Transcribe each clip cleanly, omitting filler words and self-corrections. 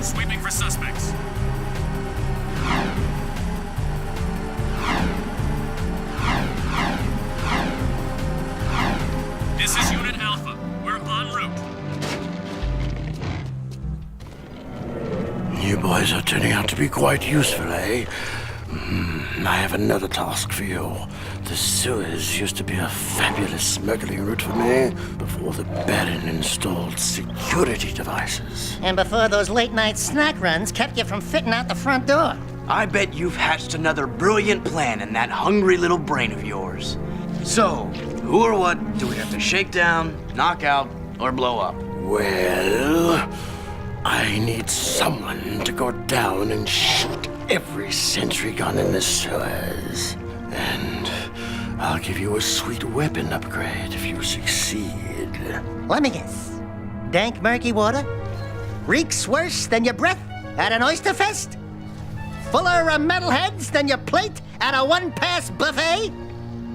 Sweeping for suspects. This is Unit Alpha. We're en route. You boys are turning out to be quite useful, eh? I have another task for you. The sewers used to be a fabulous smuggling route for me before the Baron installed security devices. And before those late-night snack runs kept you from fitting out the front door. I bet you've hatched another brilliant plan in that hungry little brain of yours. So, who or what do we have to shake down, knock out, or blow up? Well, I need someone to go down and shoot every sentry gun in the sewers. And I'll give you a sweet weapon upgrade if you succeed. Let me guess. Dank murky water? Reeks worse than your breath at an oyster fest? Fuller of metalheads than your plate at a one-pass buffet?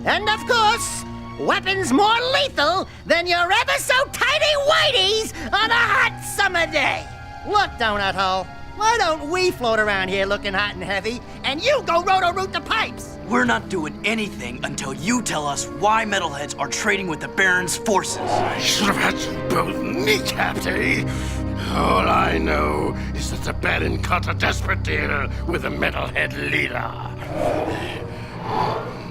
And of course, weapons more lethal than your ever-so-tiny whiteys on a hot summer day. Look, Donut Hole, why don't we float around here looking hot and heavy, and you go roto-root the pipes? We're not doing anything until you tell us why metalheads are trading with the Baron's forces. I should have had you both kneecapped, eh? All I know is that the Baron cut a desperate deal with a metalhead leader.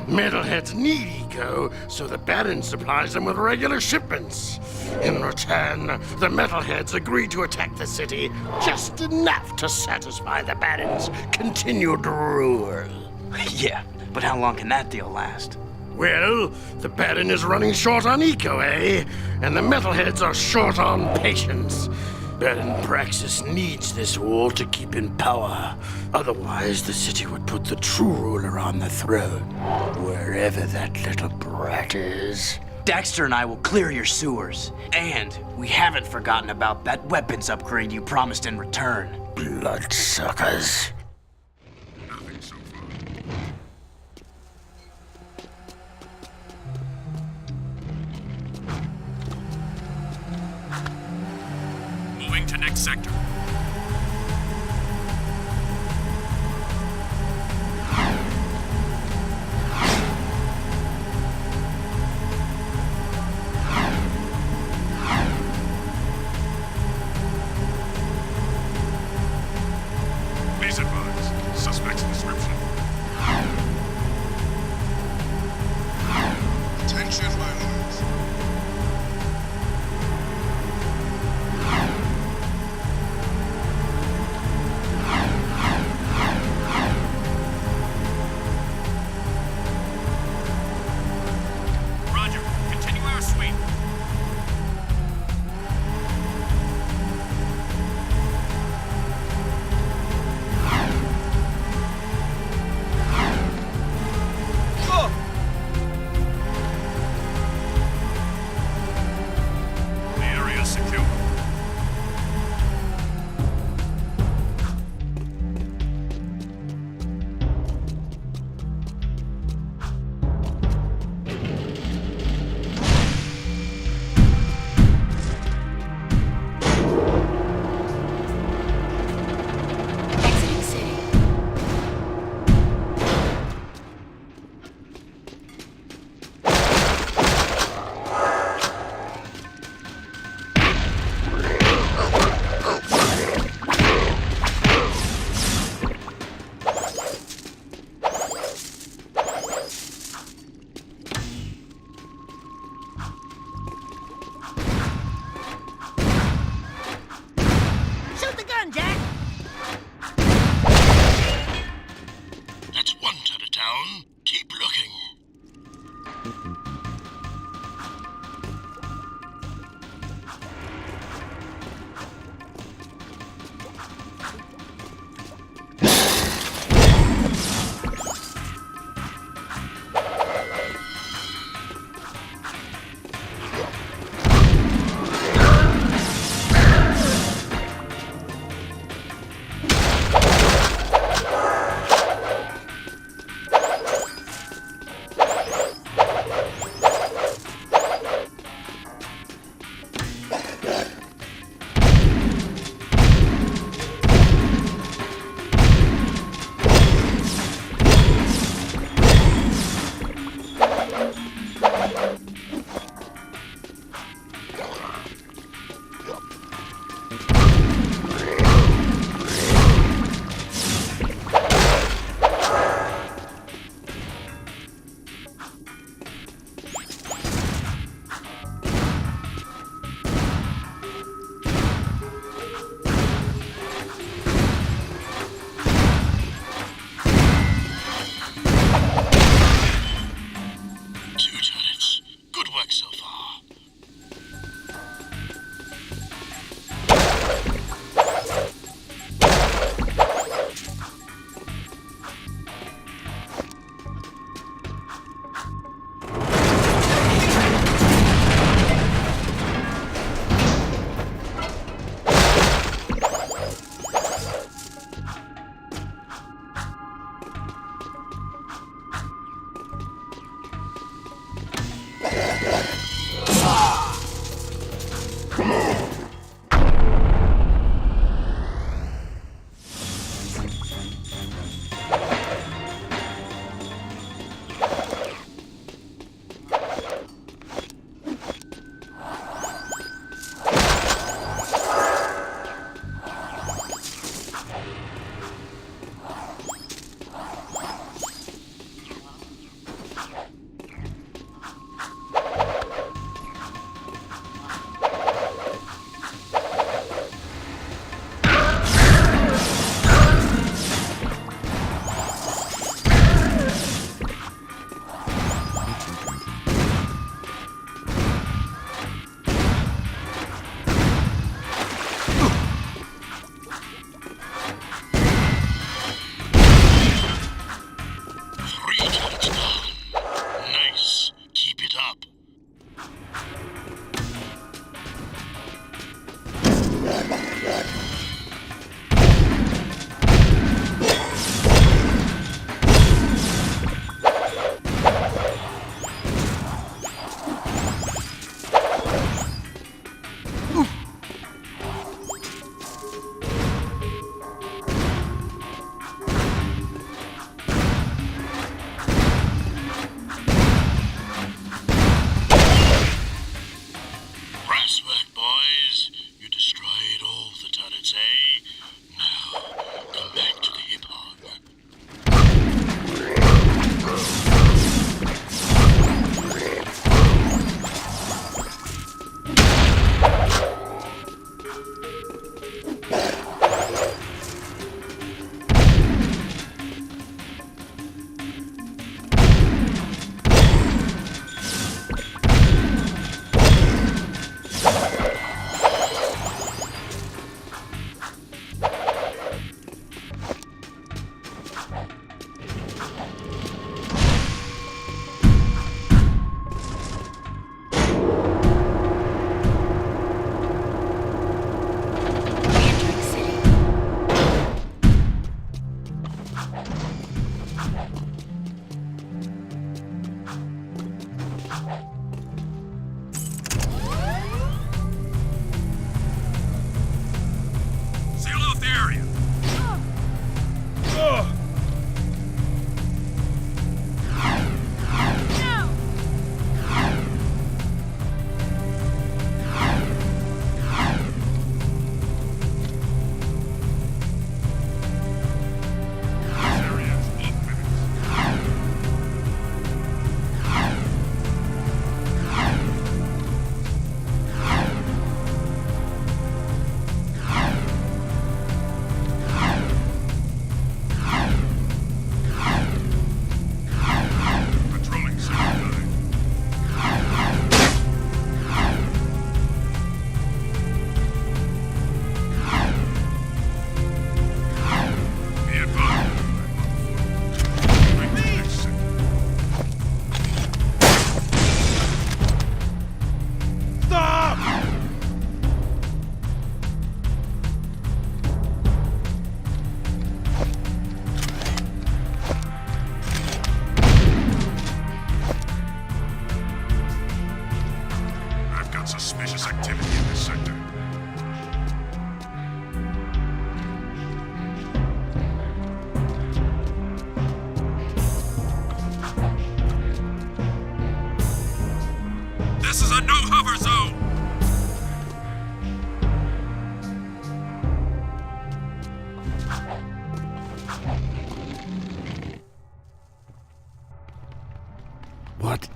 Metalheads need eco, so the Baron supplies them with regular shipments. In return, the Metalheads agree to attack the city just enough to satisfy the Baron's continued rule. Yeah, but how long can that deal last? Well, the Baron is running short on eco, eh? And the Metalheads are short on patience. Baron Praxis needs this war to keep in power. Otherwise, the city would put the true ruler on the throne, wherever that little brat is. Daxter and I will clear your sewers. And we haven't forgotten about that weapons upgrade you promised in return. Bloodsuckers. Nothing so far. Moving to next sector. Please advise. Suspect's description. Attention, my lords. Roger. Continue our sweep. The area is secure. Exiting city.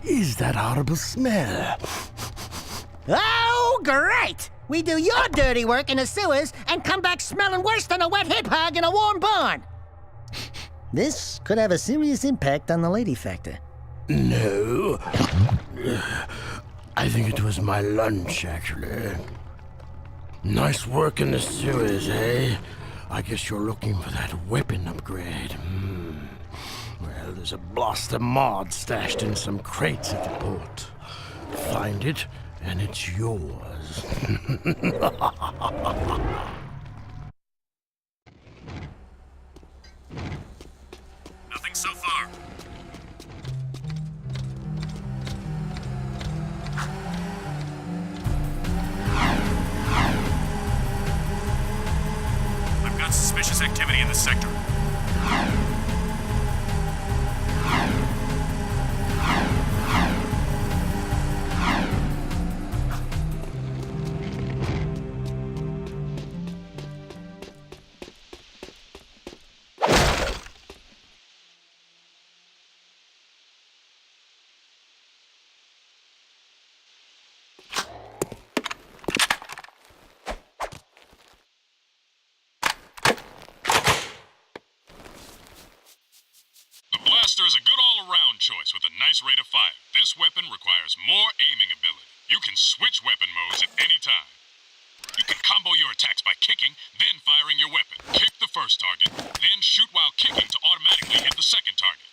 is that horrible smell? Oh, great! We do your dirty work in the sewers and come back smelling worse than a wet hip hog in a warm barn. This could have a serious impact on the lady factor. No. I think it was my lunch, actually. Nice work in the sewers, eh? I guess you're looking for that weapon upgrade. Well, there's a blaster mod stashed in some crates at the port. Find it, and it's yours. Nothing so far. I've got suspicious activity in this sector. The blaster is a good all-around choice with a nice rate of fire. This weapon requires more aiming ability. You can switch weapon modes at any time. You can combo your attacks by kicking, then firing your weapon. Kick the first target, then shoot while kicking to automatically hit the second target.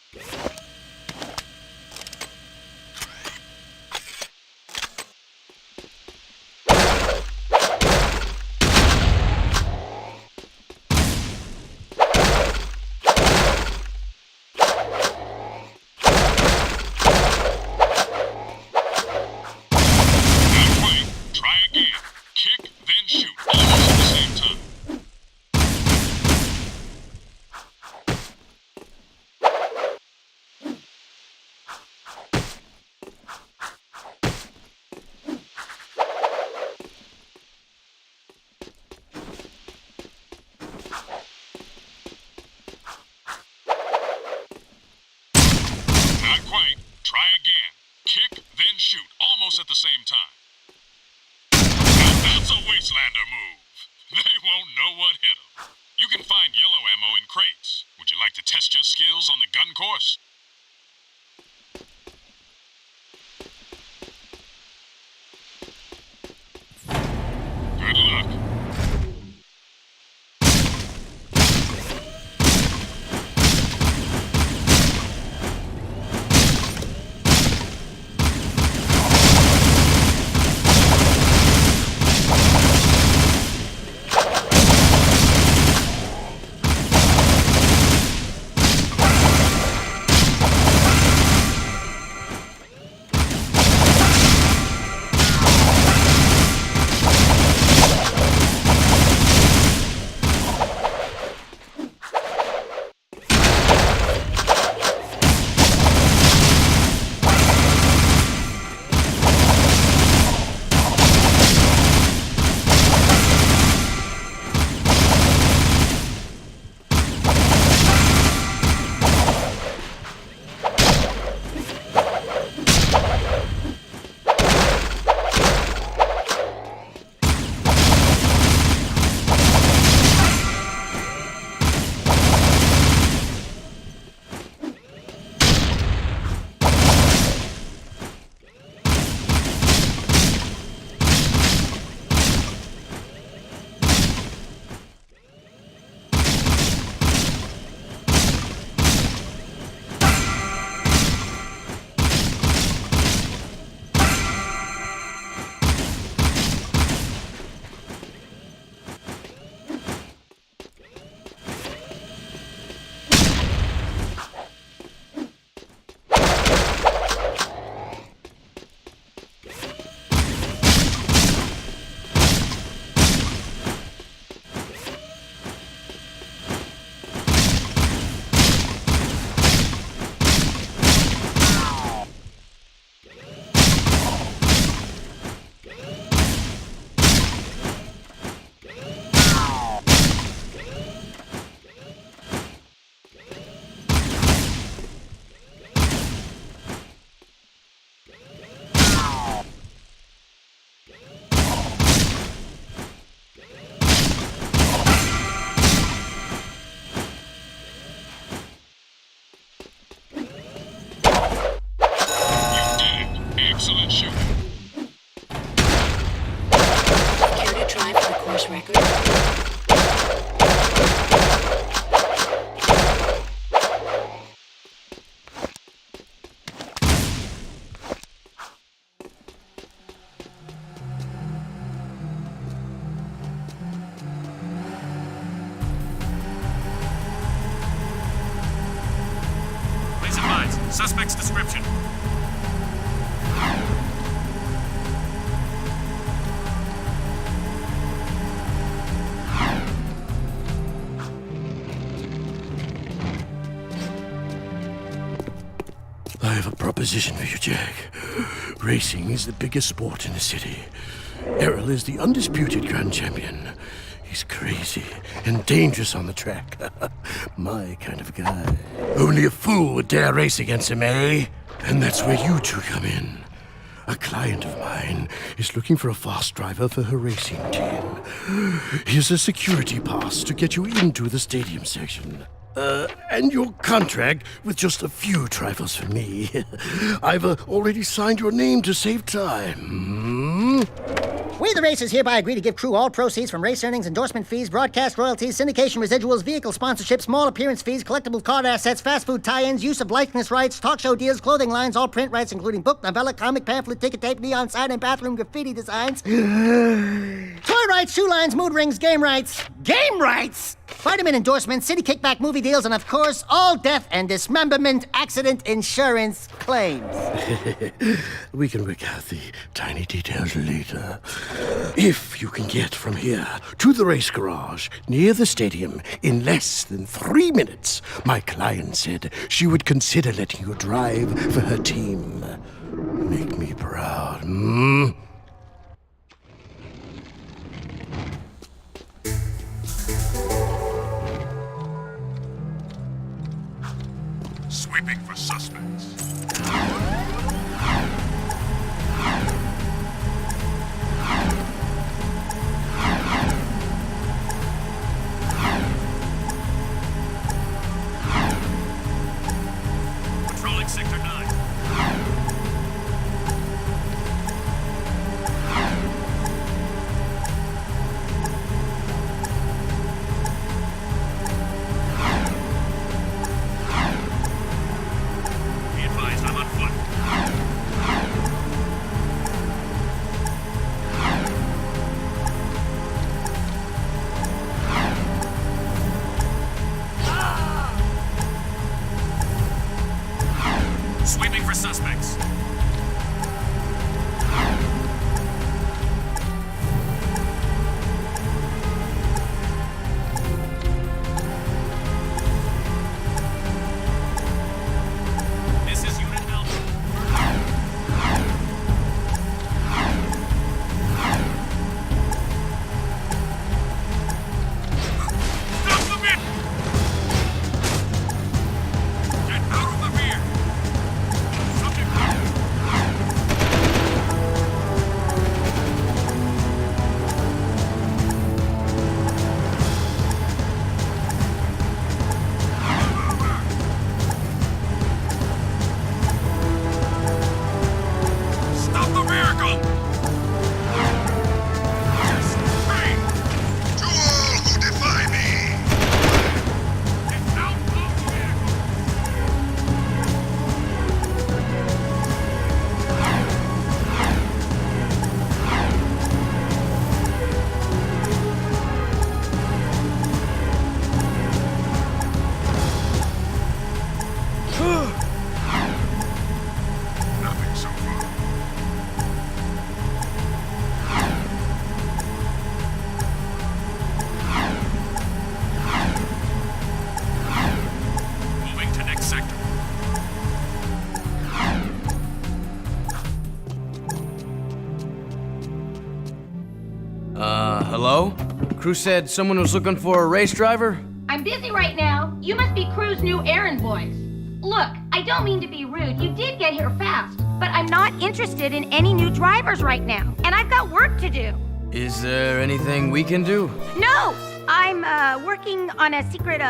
Garage record. Please advise. Suspect's description. I have a proposition for you, Jack. Racing is the biggest sport in the city. Errol is the undisputed grand champion. He's crazy and dangerous on the track. My kind of guy. Only a fool would dare race against him, eh? And that's where you two come in. A client of mine is looking for a fast driver for her racing team. Here's a security pass to get you into the stadium section. And your contract with just a few trifles for me. I've already signed your name to save time. We, the racers, hereby agree to give crew all proceeds from race earnings, endorsement fees, broadcast royalties, syndication residuals, vehicle sponsorships, small appearance fees, collectible card assets, fast food tie-ins, use of likeness rights, talk show deals, clothing lines, all print rights, including book, novella, comic, pamphlet, ticket tape, neon sign, and bathroom graffiti designs. Toy rights, shoe lines, mood rings, game rights. Game rights! Vitamin endorsements, city kickback movie deals, and of course, all death and dismemberment accident insurance claims. We can work out the tiny details later. If you can get from here to the race garage near the stadium in less than 3 minutes, my client said she would consider letting you drive for her team. Make me proud, hmm? Sweeping for suspects. Patrolling Sector 9. Be advised, I'm on foot. Sweeping for suspects. This is Unit Alpha. Stop the vehicle! Get out of the rear! Subject Stop the vehicle! Yes, me! To all who defy me, Get out of the vehicle! nothing so far. Moving to next sector. Hello? Crew said someone was looking for a race driver? I'm busy right now. You must be Crew's new errand boys. Look, I don't mean to be rude. You did get here fast. But I'm not interested in any new drivers right now. And I've got work to do. Is there anything we can do? No! I'm working on a secret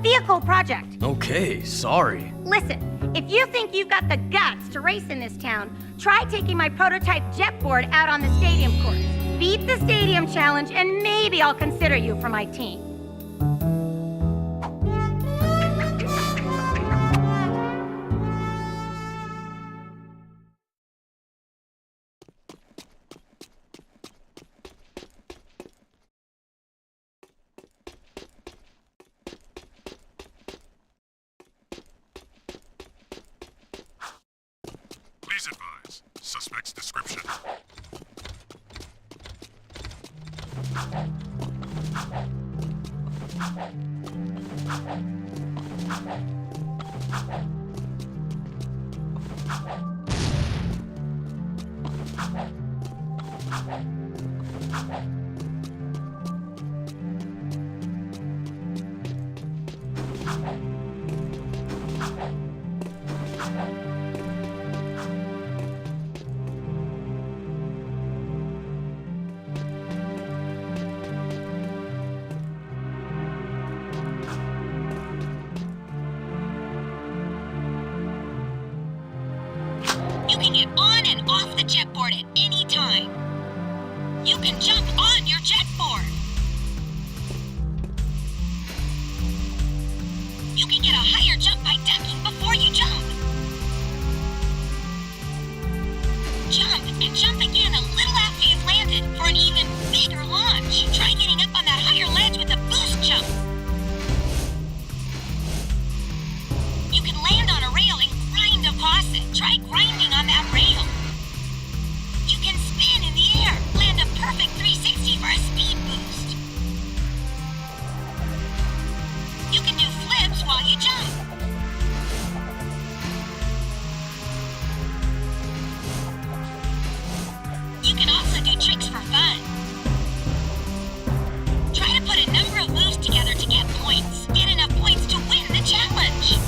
vehicle project. Okay, sorry. Listen, if you think you've got the guts to race in this town, try taking my prototype jet board out on the stadium course. beat the stadium challenge, and maybe I'll consider you for my team. Please advise. Suspect's description. You can get on and off the jetboard at any time. You can jump on your jetboard. You can get a higher jump by ducking before you jump. Jump and jump again a little after you've landed for an even bigger launch. Try getting up on that higher ledge with a boost jump. You can land on a rail and grind across it. Try grinding on that rail. You can spin in the air. Land a perfect 360 for a speed boost. You can do flips while you jump. You can also do tricks for fun. Try to put a number of moves together to get points. Get enough points to win the challenge.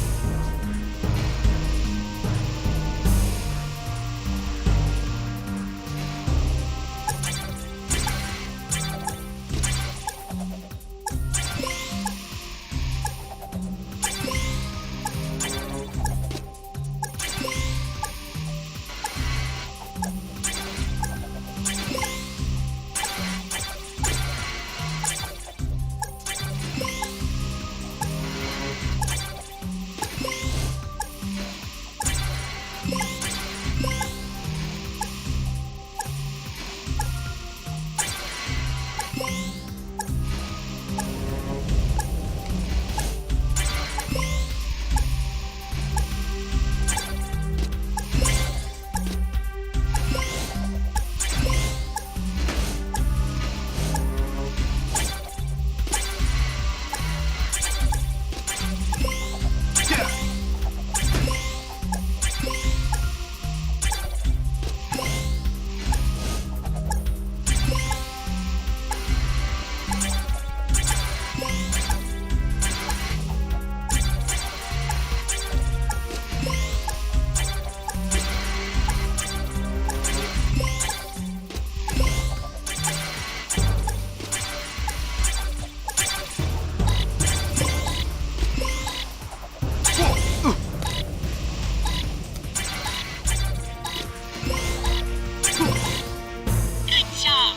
Good job.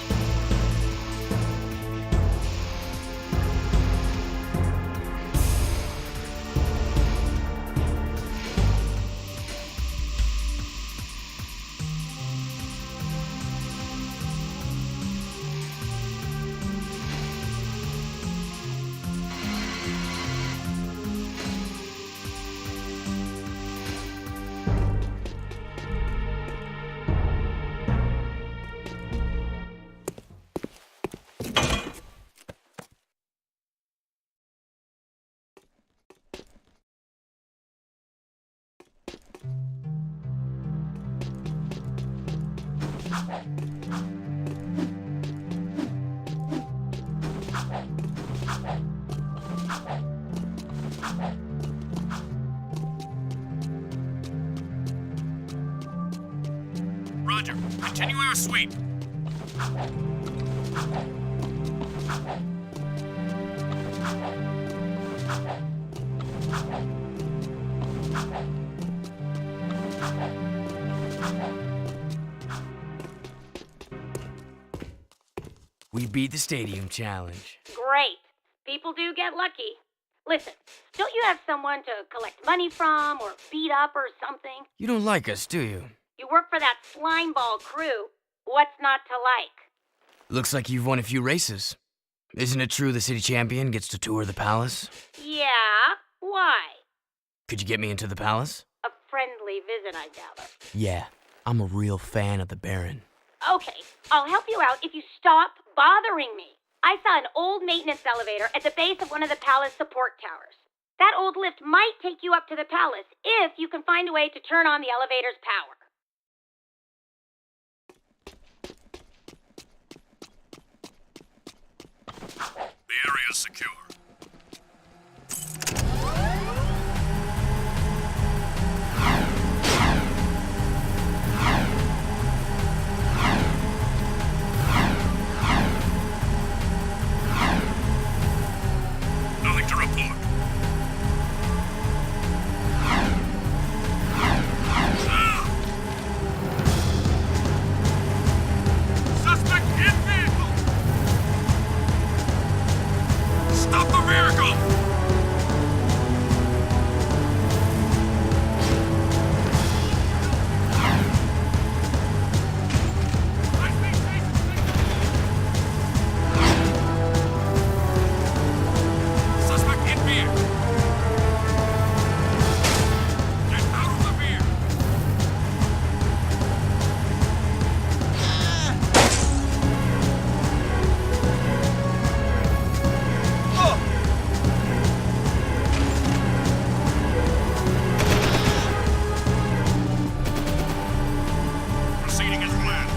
Roger. Continue our sweep. We beat the stadium challenge. Great. People do get lucky. Listen, don't you have someone to collect money from or beat up or something? You don't like us, do you? You work for that slimeball crew. What's not to like? Looks like you've won a few races. Isn't it true the city champion gets to tour the palace? Yeah? Why? Could you get me into the palace? A friendly visit, I gather. Yeah, I'm a real fan of the Baron. Okay, I'll help you out if you stop bothering me. I saw an old maintenance elevator at the base of one of the palace support towers. That old lift might take you up to the palace if you can find a way to turn on the elevator's power. The area is secure. Nothing to report. Suspect in vehicle! Stop the vehicle! Suspect in vehicle! Get out of the vehicle! Proceeding as planned.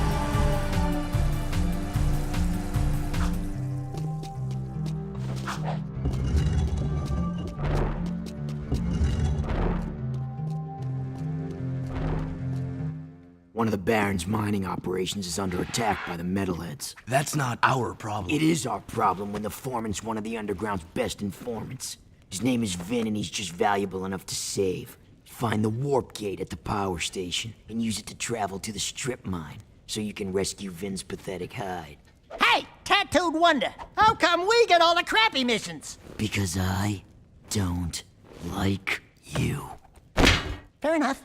One of the Baron's mining operations is under attack by the metalheads. That's not our problem. It is our problem when the foreman's one of the underground's best informants. His name is Vin, and he's just valuable enough to save. Find the warp gate at the power station and use it to travel to the strip mine so you can rescue Vin's pathetic hide. Hey, tattooed wonder, how come we get all the crappy missions? Because I don't like you. Fair enough.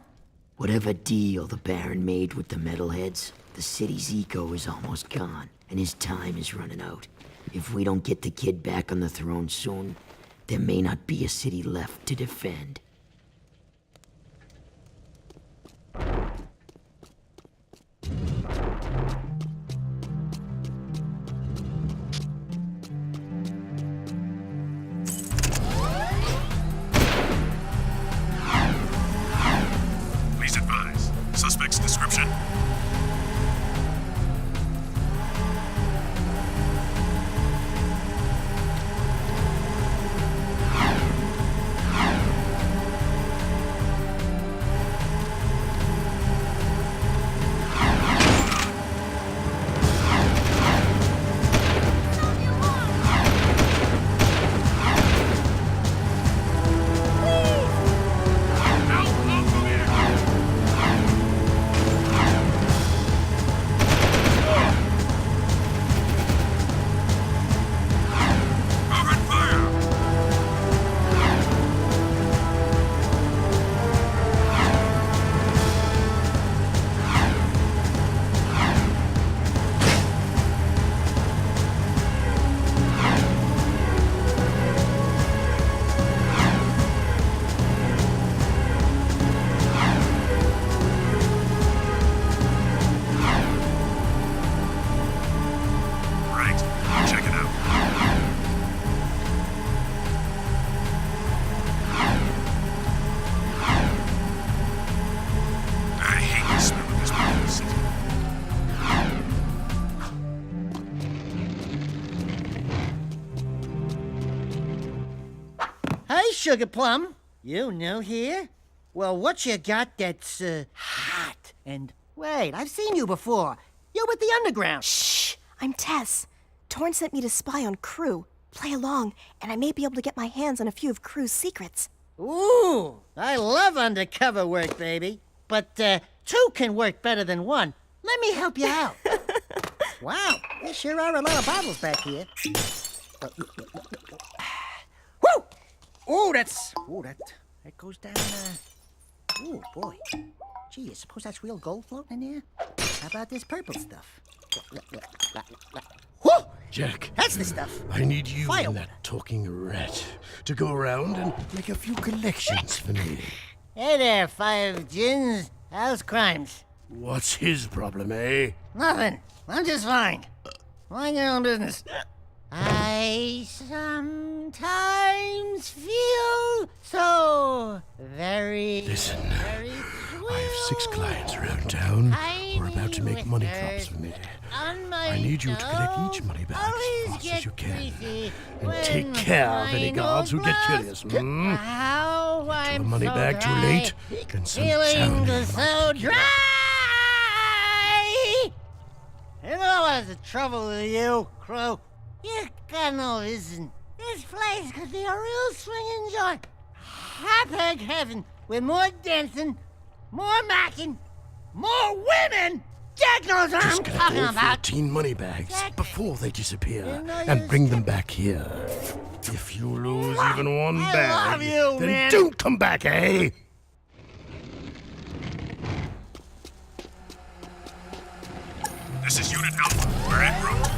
Whatever deal the Baron made with the metalheads, the city's eco is almost gone, and his time is running out. If we don't get the kid back on the throne soon, there may not be a city left to defend. Please advise. Suspect's description. Out of the vehicle! Open fire! Right, check it out. I hate the smell of this part of the city. Hey, Sugar Plum. You new here? Well, what you got that's, hot? And wait, I've seen you before. You're with the Underground. Shh! I'm Tess. Torn sent me to spy on Crew. Play along, and I may be able to get my hands on a few of Crew's secrets. Ooh, I love undercover work, baby. But, two can work better than one. Let me help you out. Wow, there sure are a lot of bottles back here. Woo! Oh, that goes down. Oh boy. Gee, I suppose that's real gold floating in there. How about this purple stuff? Whoo! Jack. That's the stuff. I need you Fire and that talking rat to go around and make a few collections for me. Hey there, 5 gins. How's crimes? What's his problem, eh? Nothing. I'm just fine. Mind your own business. I sometimes feel so very, Listen, very I have 6 clients around town who are about to make money drops for me. I need you to collect each money back as fast as you can. And take care of any guards who get curious. Get the money back too late, and some Feeling sound. so dry. You know what's the trouble with you, Crow? You got no vision. This place could be a real swinging joint. Hot-egg heaven with more dancing, more macking, more women. Jack knows what I'm Just collect talking all about. 14 money bags before they disappear, You know and you bring them back here. If you lose even one I bag, love you, then man. don't come back, eh? This is Unit Alpha. We're en route.